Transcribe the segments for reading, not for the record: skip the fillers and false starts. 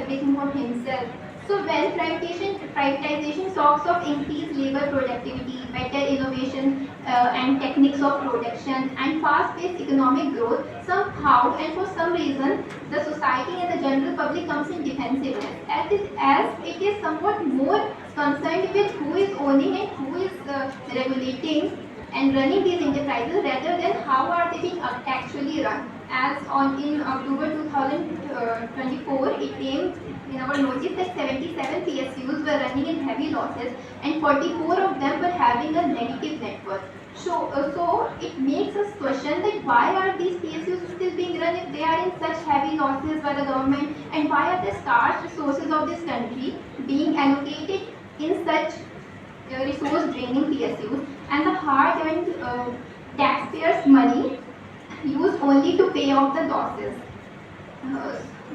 everything for himself. So when privatization talks of increased labor productivity, better innovation and techniques of production, and fast-paced economic growth, somehow and for some reason, the society and the general public comes in defensiveness, as it is somewhat more concerned with who is owning and who is regulating and running these enterprises rather than how are they being actually run. As on in October 2024, it came in our notice that 77 PSUs were running in heavy losses and 44 of them were having a negative net worth. So it makes us question that why are these PSUs still being run if they are in such heavy losses by the government, and why are the scarce resources of this country being allocated in such resource draining PSUs, and the hard-earned taxpayers' money used only to pay off the losses.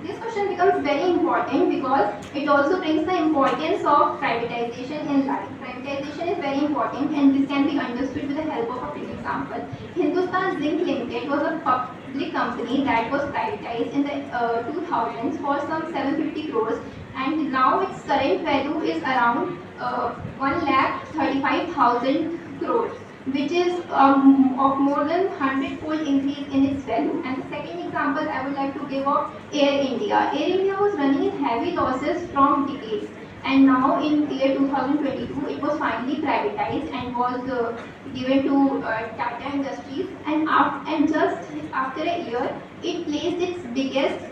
This question becomes very important because it also brings the importance of privatization in life. Privatization is very important, and this can be understood with the help of a quick example. Hindustan Zinc Limited was a public company that was privatized in the 2000s for some 750 crores, and now its current value is around 1,35,000 crores, which is of more than 100-fold increase in its value. And the second example I would like to give of Air India. Air India was running in heavy losses from decades, and now in year 2022 it was finally privatized and was given to Tata Industries, and just after a year it placed its biggest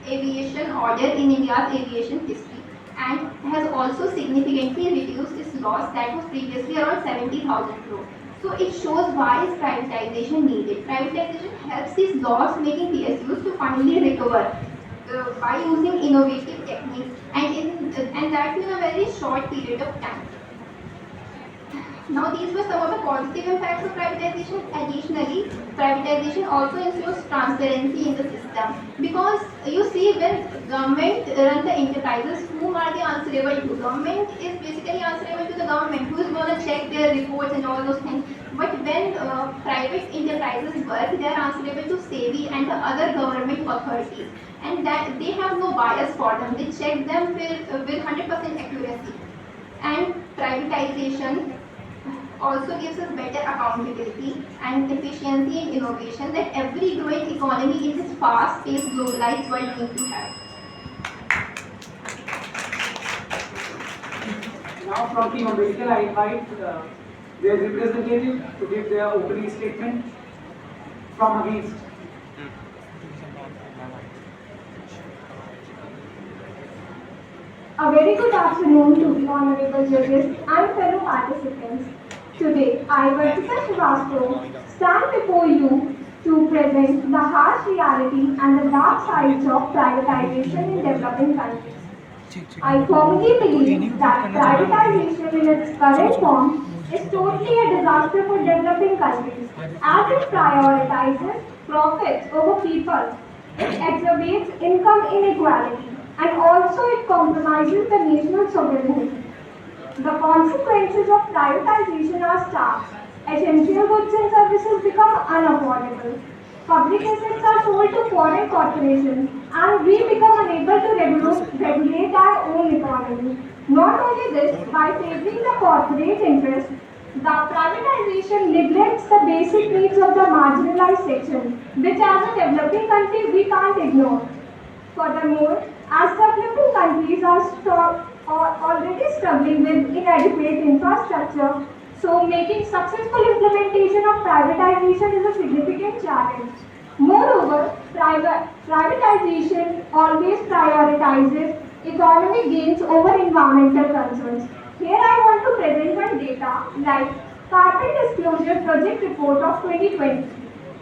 aviation order in India's aviation history, and has also significantly reduced its loss that was previously around 70,000 crore. So it shows why is privatization needed. Privatization helps these loss-making PSUs to finally recover by using innovative techniques, and that in a very short period of time. Now these were some of the positive impacts of privatization. Additionally, privatization also ensures transparency in the system, because you see when government run the enterprises, whom are they answerable to? Government is basically answerable to the government, who is going to check their reports and all those things. But when private enterprises work, they are answerable to SEBI and the other government authorities, and that they have no bias for them. They check them with 100% accuracy. And privatization also gives us better accountability and efficiency in innovation that every growing economy in this fast-paced globalized world needs to have. Now from Team Ambedkar, I invite their representative to give their opening statement from against. A very good afternoon to the honorable judges and fellow participants. Today, I, Vartika Srivastava, stand before you to present the harsh reality and the dark sides of privatization in developing countries. I firmly believe that privatization in its current form is totally a disaster for developing countries, as it prioritizes profits over people. It exacerbates income inequality, and also it compromises the national sovereignty. The consequences of privatization are stark. Essential goods and services become unaffordable. Public assets are sold to foreign corporations, and we become unable to regulate our own economy. Not only this, by favoring the corporate interest, the privatization neglects the basic needs of the marginalized section, which as a developing country we can't ignore. Furthermore, as developing countries are already struggling with inadequate infrastructure, so making successful implementation of privatization is a significant challenge. Moreover, privatization always prioritizes economic gains over environmental concerns. Here I want to present one data like Carbon Disclosure Project Report of 2020.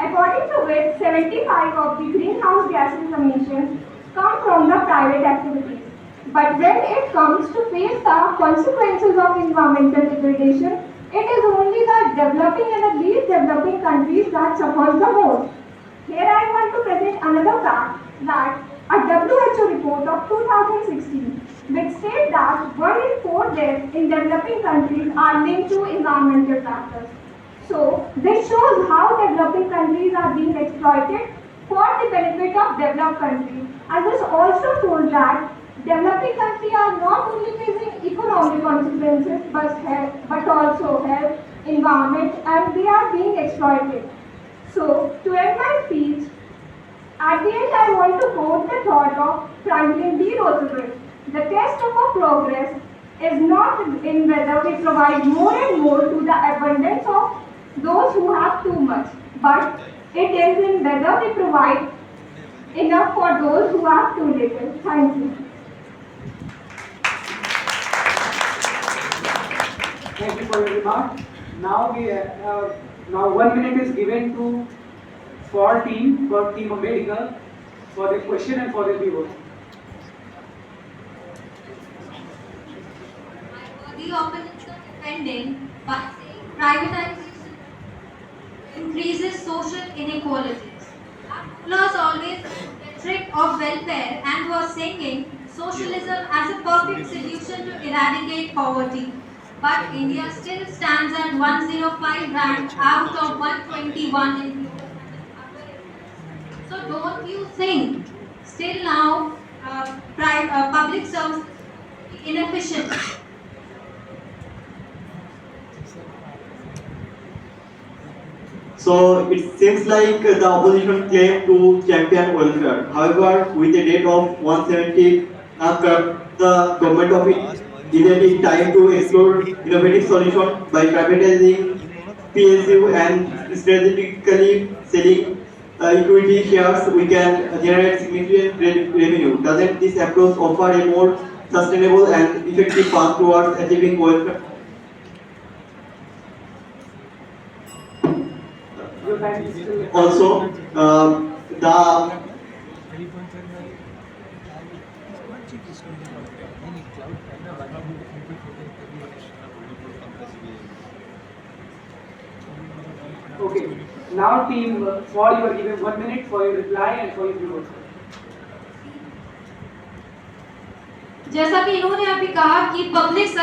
According to which, 75 of the greenhouse gases emissions come from the private activities. But when it comes to face the consequences of environmental degradation, it is only the developing and the least developing countries that suffers the most. Here I want to present another fact that a WHO report of 2016 which states that 1 in 4 deaths in developing countries are linked to environmental factors. So this shows how developing countries are being exploited for the benefit of developed countries, and this also shows that Developing countries are not only facing economic consequences but also health, environment, and they are being exploited. So, to end my speech, at the end I want to quote the thought of Franklin D. Roosevelt. The test of our progress is not in whether we provide more and more to the abundance of those who have too much, but it is in whether we provide enough for those who have too little. Thank you. Thank you for your remark. Now 1 minute is given to for team of medical for the question and for the viewers. The opponents are defending by saying privatization increases social inequalities. Rulers always the threat of welfare and was saying socialism as a perfect solution to eradicate poverty. But India still stands at 105 rank out of 121 in global. So don't you think still now public services inefficient? So it seems like the opposition claimed to champion welfare. However, with a rate of 170 cut, the government of India is trying to explore innovative solutions by privatizing PSU and strategically selling equity shares. We can generate significant revenue. Doesn't this approach offer a more sustainable and effective path towards achieving welfare? Your time is still. Also, the Okay. Now team for you are given 1 minute for your reply and for your viewers. जैसा कि इन्होंने अभी कहा कि public